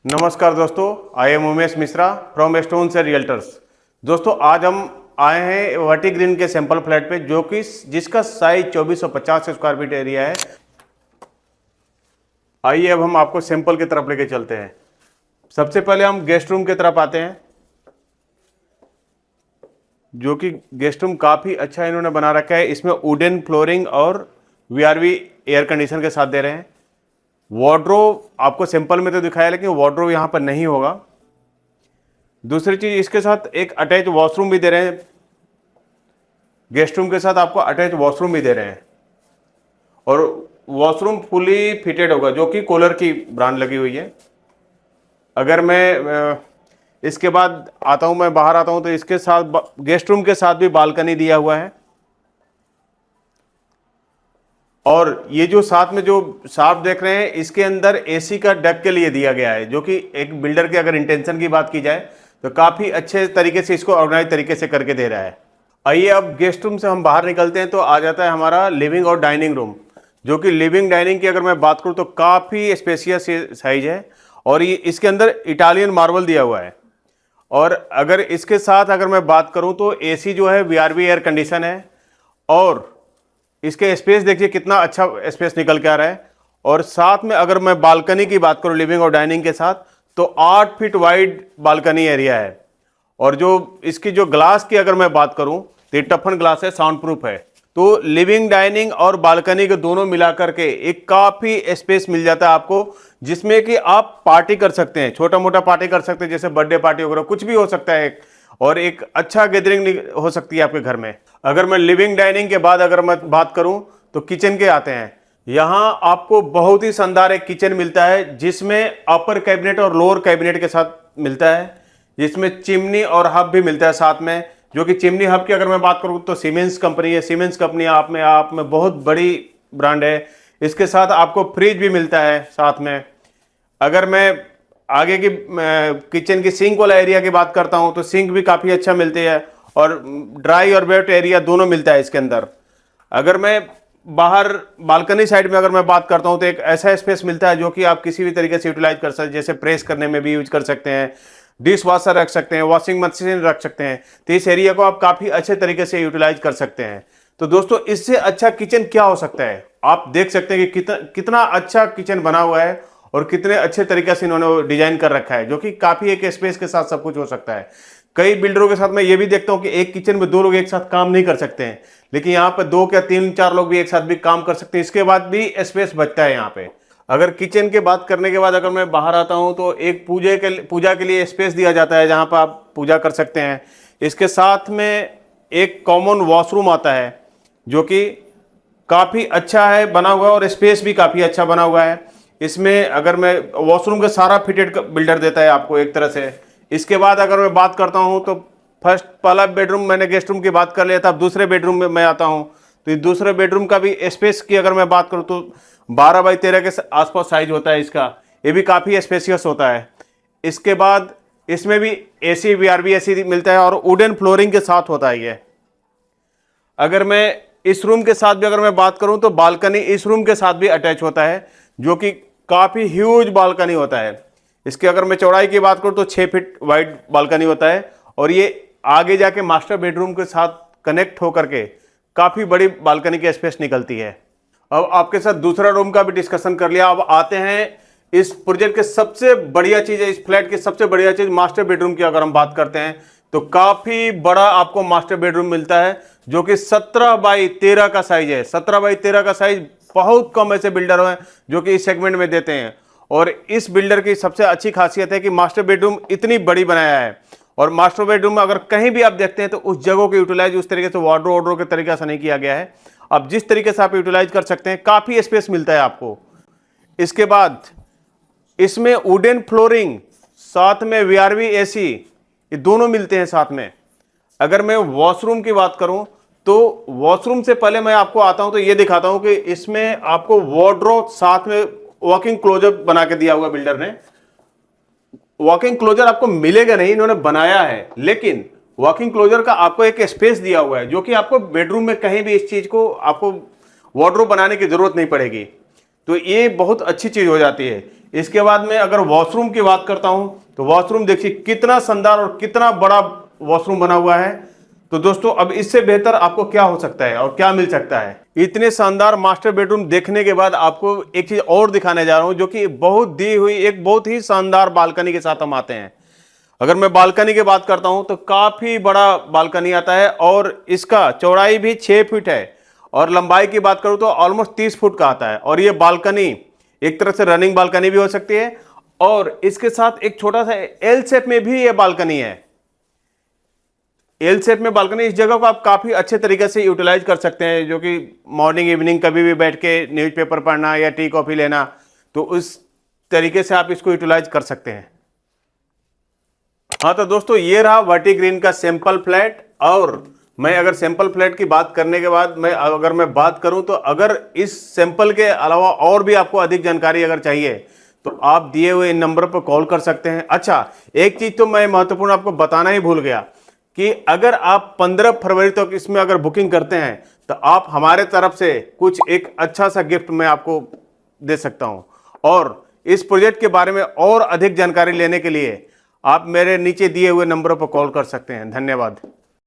नमस्कार दोस्तों, I am Umesh Mishra from stone से रियल्टर्स। दोस्तों आज हम आए हैं वर्टी ग्रीन के सैंपल फ्लैट पे, जो कि जिसका साइज 2450 स्क्वायर फीट एरिया है। आइए अब हम आपको सैंपल की तरफ लेके चलते हैं। सबसे पहले हम गेस्ट रूम की तरफ आते हैं, जो कि गेस्ट रूम काफ़ी अच्छा इन्होंने बना रखा है। इसमें वुडन फ्लोरिंग और वीआरवी एयर कंडीशन के साथ दे रहे हैं। वार्डरोब आपको सैंपल में तो दिखाया, लेकिन वार्डरोब यहाँ पर नहीं होगा। दूसरी चीज़, इसके साथ एक अटैच वॉशरूम भी दे रहे हैं। गेस्ट रूम के साथ आपको अटैच वॉशरूम भी दे रहे हैं और वॉशरूम फुली फिटेड होगा, जो कि कोलर की ब्रांड लगी हुई है। अगर मैं इसके बाद आता हूँ, मैं बाहर आता हूँ, तो इसके साथ गेस्ट रूम के साथ भी बालकनी दिया हुआ है। और ये जो साथ में जो शाफ्ट देख रहे हैं, इसके अंदर एसी का डक के लिए दिया गया है, जो कि एक बिल्डर के अगर इंटेंशन की बात की जाए तो काफ़ी अच्छे तरीके से इसको ऑर्गेनाइज तरीके से करके दे रहा है। आइए अब गेस्ट रूम से हम बाहर निकलते हैं, तो आ जाता है हमारा लिविंग और डाइनिंग रूम, जो कि लिविंग डाइनिंग की अगर मैं बात करूँ तो काफ़ी स्पेशियस साइज है और ये इसके अंदर इटालियन मार्बल दिया हुआ है। और अगर इसके साथ अगर मैं बात करूँ तो एसी जो है वीआरवी एयर कंडीशन है और इसके स्पेस देखिए कितना अच्छा स्पेस निकल के आ रहा है। और साथ में अगर मैं बालकनी की बात करूं लिविंग और डाइनिंग के साथ, तो 8 फीट वाइड बालकनी एरिया है। और जो इसकी जो ग्लास की अगर मैं बात करूं तो ये टफन ग्लास है, साउंड प्रूफ है। तो लिविंग डाइनिंग और बालकनी के दोनों मिलाकर के एक काफ़ी स्पेस मिल जाता है आपको, जिसमें कि आप पार्टी कर सकते हैं, छोटा मोटा पार्टी कर सकते हैं, जैसे बर्थडे पार्टी वगैरह कुछ भी हो सकता है। और एक अच्छा गैदरिंग हो सकती है आपके घर में। अगर मैं लिविंग डाइनिंग के बाद अगर मैं बात करूं तो किचन के आते हैं। यहां आपको बहुत ही शानदार एक किचन मिलता है, जिसमें अपर कैबिनेट और लोअर कैबिनेट के साथ मिलता है, जिसमें चिमनी और हब भी मिलता है साथ में। जो कि चिमनी हब की अगर मैं बात करूं तो सीमेंस कंपनी है। सीमेंस कंपनी आप में बहुत बड़ी ब्रांड है। इसके साथ आपको फ्रिज भी मिलता है साथ में। अगर मैं आगे की किचन की सिंक वाला एरिया की बात करता हूं तो सिंक भी काफ़ी अच्छा मिलती है और ड्राई और वेट एरिया दोनों मिलता है इसके अंदर। अगर मैं बाहर बालकनी साइड में अगर मैं बात करता हूं तो एक ऐसा स्पेस मिलता है जो कि आप किसी भी तरीके से यूटिलाइज कर सकते हैं, जैसे प्रेस करने में भी यूज कर सकते हैं, डिश वॉशर रख सकते हैं, वॉशिंग मशीन रख सकते हैं। तो इस एरिया को आप काफ़ी अच्छे तरीके से यूटिलाइज कर सकते हैं। तो दोस्तों इससे अच्छा किचन क्या हो सकता है, आप देख सकते हैं कि कितना अच्छा किचन बना हुआ है और कितने अच्छे तरीके से इन्होंने डिजाइन कर रखा है, जो कि काफ़ी एक स्पेस के साथ सब कुछ हो सकता है। कई बिल्डरों के साथ मैं ये भी देखता हूँ कि एक किचन में 2 लोग एक साथ काम नहीं कर सकते हैं, लेकिन यहाँ पर 2 या 3-4 लोग भी एक साथ भी काम कर सकते हैं। इसके बाद भी स्पेस बचता है यहाँ पे। अगर किचन के बात करने के बाद अगर मैं बाहर आता हूँ तो एक पूजा के लिए स्पेस दिया जाता है, जहाँ पर आप पूजा कर सकते हैं। इसके साथ में एक कॉमन वॉशरूम आता है, जो कि काफ़ी अच्छा है बना हुआ और स्पेस भी काफ़ी अच्छा बना हुआ है। इसमें अगर मैं वॉशरूम का सारा फिटेड बिल्डर देता है आपको एक तरह से। इसके बाद अगर मैं बात करता हूं तो फर्स्ट पहला बेडरूम मैंने गेस्ट रूम की बात कर लिया था। अब दूसरे बेडरूम में मैं आता हूं तो दूसरे बेडरूम का भी स्पेस की अगर मैं बात करूं तो 12 बाई 13 के आसपास साइज होता है इसका। ये भी काफ़ी स्पेसियस होता है। इसके बाद इसमें भी एसी वीआरवी एसी मिलता है और वुडन फ्लोरिंग के साथ होता है ये। अगर मैं इस रूम के साथ भी अगर मैं बात करूं तो बालकनी इस रूम के साथ भी अटैच होता है, जो कि काफ़ी ह्यूज बालकनी होता है। इसकी अगर मैं चौड़ाई की बात करूं तो 6 फीट वाइड बालकनी होता है और ये आगे जाके मास्टर बेडरूम के साथ कनेक्ट होकर के काफ़ी बड़ी बालकनी की स्पेस निकलती है। अब आपके साथ दूसरा रूम का भी डिस्कशन कर लिया। अब आते हैं इस प्रोजेक्ट के सबसे बढ़िया चीज़ है, इस फ्लैट की सबसे बढ़िया चीज़ मास्टर बेडरूम की अगर हम बात करते हैं तो काफ़ी बड़ा आपको मास्टर बेडरूम मिलता है, जो कि 17 बाई 13 का साइज है। 17 बाई 13 का साइज बहुत कम ऐसे बिल्डर हैं जो कि इस सेगमेंट में देते हैं। और इस बिल्डर की सबसे अच्छी खासियत है कि मास्टर बेडरूम इतनी बड़ी बनाया है। और मास्टर बेडरूम में अगर कहीं भी आप देखते हैं तो उस जगह को यूटिलाइज उस तरीके से वार्डरोब के तरीके से नहीं किया गया है। अब जिस तरीके से आप यूटिलाइज कर सकते हैं, काफ़ी स्पेस मिलता है आपको। इसके बाद इसमें वुडन फ्लोरिंग साथ में वीआरवी एसी ये दोनों मिलते हैं साथ में। अगर मैं वॉशरूम की बात करूं तो वॉशरूम से पहले मैं आपको आता हूं तो ये दिखाता हूं कि इसमें आपको वार्डरोब साथ में वॉकिंग क्लोजर बना के दिया हुआ बिल्डर ने। वॉकिंग क्लोजर आपको मिलेगा नहीं, इन्होंने बनाया है, लेकिन वॉकिंग क्लोजर का आपको एक स्पेस दिया हुआ है, जो कि आपको बेडरूम में कहीं भी इस चीज को आपको वार्डरोब बनाने की जरूरत नहीं पड़ेगी। तो ये बहुत अच्छी चीज हो जाती है। इसके बाद में अगर वॉशरूम की बात करता हूं तो वॉशरूम देखिए कितना शानदार और कितना बड़ा वॉशरूम बना हुआ है। तो दोस्तों अब इससे बेहतर आपको क्या हो सकता है और क्या मिल सकता है। इतने शानदार मास्टर बेडरूम देखने के बाद आपको एक चीज और दिखाने जा रहा हूं, जो कि बहुत दी हुई एक बहुत ही शानदार बालकनी के साथ हम आते हैं। अगर मैं बालकनी की बात करता हूं तो काफी बड़ा बालकनी आता है और इसका चौड़ाई भी 6 फीट है और लंबाई की बात करूं तो ऑलमोस्ट 30 फुट का आता है। और ये बालकनी एक तरह से रनिंग बालकनी भी हो सकती है और इसके साथ एक छोटा सा एल शेप में भी ये बालकनी है। एल शेप में बालकनी, इस जगह को आप काफी अच्छे तरीके से यूटिलाइज कर सकते हैं, जो कि मॉर्निंग इवनिंग कभी भी बैठ के न्यूज़पेपर पढ़ना या टी कॉफी लेना, तो उस तरीके से आप इसको यूटिलाइज कर सकते हैं। हाँ तो दोस्तों ये रहा वर्टिग्रीन का सैंपल फ्लैट। और मैं अगर सैंपल फ्लैट की बात करने के बाद अगर मैं बात करूं तो अगर इस सैंपल के अलावा और भी आपको अधिक जानकारी अगर चाहिए तो आप दिए हुए इन नंबर पर कॉल कर सकते हैं। अच्छा, एक चीज तो मैं महत्वपूर्ण आपको बताना ही भूल गया कि अगर आप 15 फरवरी तक इसमें अगर बुकिंग करते हैं तो आप हमारे तरफ से कुछ एक अच्छा सा गिफ्ट मैं आपको दे सकता हूं। और इस प्रोजेक्ट के बारे में और अधिक जानकारी लेने के लिए आप मेरे नीचे दिए हुए नंबरों पर कॉल कर सकते हैं। धन्यवाद।